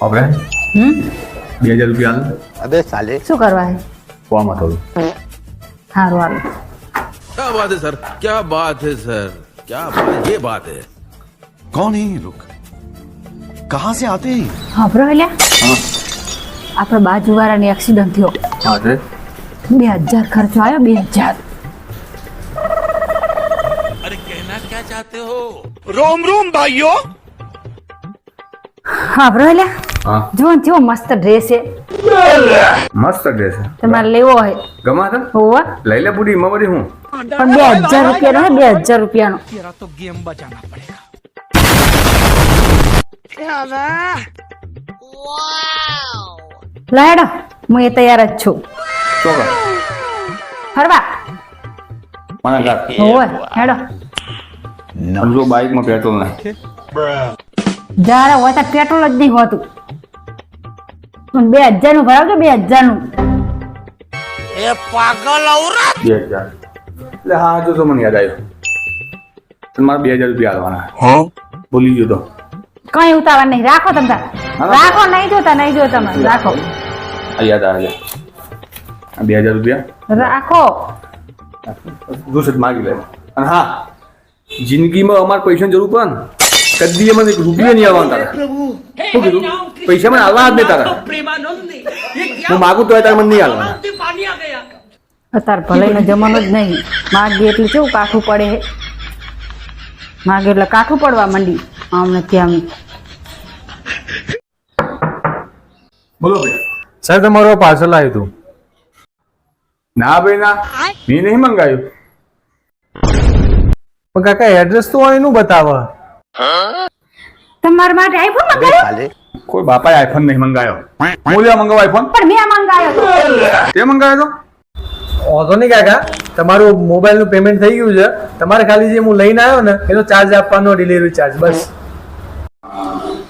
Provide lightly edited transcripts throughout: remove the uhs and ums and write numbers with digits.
આપણે 2000 રૂપિયા આલ. अबे साले શું કરવા હે કોમાં થોડું સારું હાલો क्या बात है सर क्या बात है सर क्या बात ये बात है कौन है ये लोग कहाँ से आते हैं સાંભળો લ્યા આપણે બાજુવાળાને એક્સિડન્ટ થયો હા છે 2000 ખર્ચો આવ્યો 2000 अरे कहना क्या चाहते हो रोम रोम भाइयों સાંભળો લ્યા હા જો ને કેવો મસ્ત ડ્રેસ છે મસ્ત ડ્રેસ છે તમારે લેવો હોય ગમા તને હોવા લઈ લે પૂરી એમાં વળી હું પણ 2000 રૂપિયાનો હે 2000 રૂપિયાનો લાડો હું એ તૈયાર જ છું ચોક્કસ ફરવા મને ઘર હોવે હેડો સમજો બાઇકમાં પેટ્રોલ નહીં જ્યારે હોય તો પેટ્રોલ જ નહીં હોતું પણ 2000 નું ભરાવજો 2000 નું 2000 એટલે હા જો તો મને યાદ આવ્યું પણ મારે 2000 રૂપિયા આલવાના ભૂલી ગયો તો કઈ ઉતાવળ નહીં રાખો તમે તાર. રાખો નહીં જોતા મારે રાખો આ યાદ આવે છે આ 2000 રૂપિયા રાખો દૂસર માગી લે અને હા જિંદગીમાં અમારે પૈસાની જરૂર પડે ને કદી મને એક રૂપિયા નહીં આવવાનું તારે શું કીધું પૈસા મને આવવા જ નહીં તારા હું માગું તો તારે મને નહીં આવવાના અત્યારે ભલાઈનો જમાનો જ નહીં માગે એટલે કેવું કાઠું પડે હે માગે એટલે કાઠું પડવા માંડી આમને ત્યાં બોલો ભાઈ સર તમારો પાર્સલ આવ્યું હતું ના ભાઈ ના મેં નહીં મંગાવ્યું પણ કાકા એડ્રેસ તો એનું બતાવે તમારા માટે આઈફોન મંગાવ્યો साले કોઈ બાપાએ આઈફોન નહીં મંગાવ્યો હું લેવા મંગાવો આઈફોન પણ મેં મંગાવ્યો તો તે મંગાવ્યો તો વાંધો નહીં કાકા તમારું મોબાઈલનું પેમેન્ટ થઈ ગયું છે તમારે ખાલી જે હું લઈને આવ્યો ને એનો ચાર્જ આપવાનો ડિલિવરી ચાર્જ બસ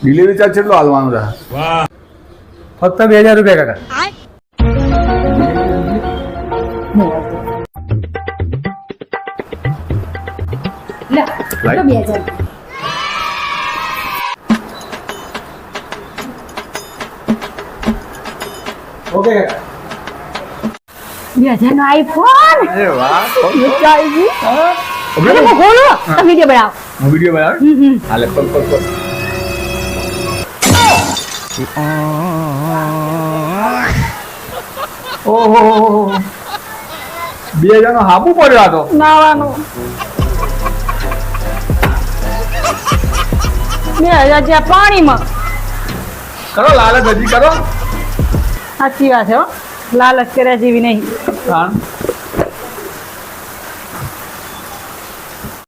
ડિલિવરી ચાર્જ કેટલો હાલવાનો છે ફક્ત 2000 રૂપિયા કાકા લે લાઈ. તો 2000 ઓકે કાકા 2000 નો આઈફોન અરે વાહ અરે હું ખોલો તો વિડિયો બનાવો હું વિડીયો બનાવ હાલે પગ પગ પગ ઓહો 2000 નો હાપુ પડ્યો આ તો નાવાનું 2000 જ્યાં પાણીમાં કરો લાલચ હજી કરો સાચી વાત છે હો લાલચ કર્યા જેવી નહીં હા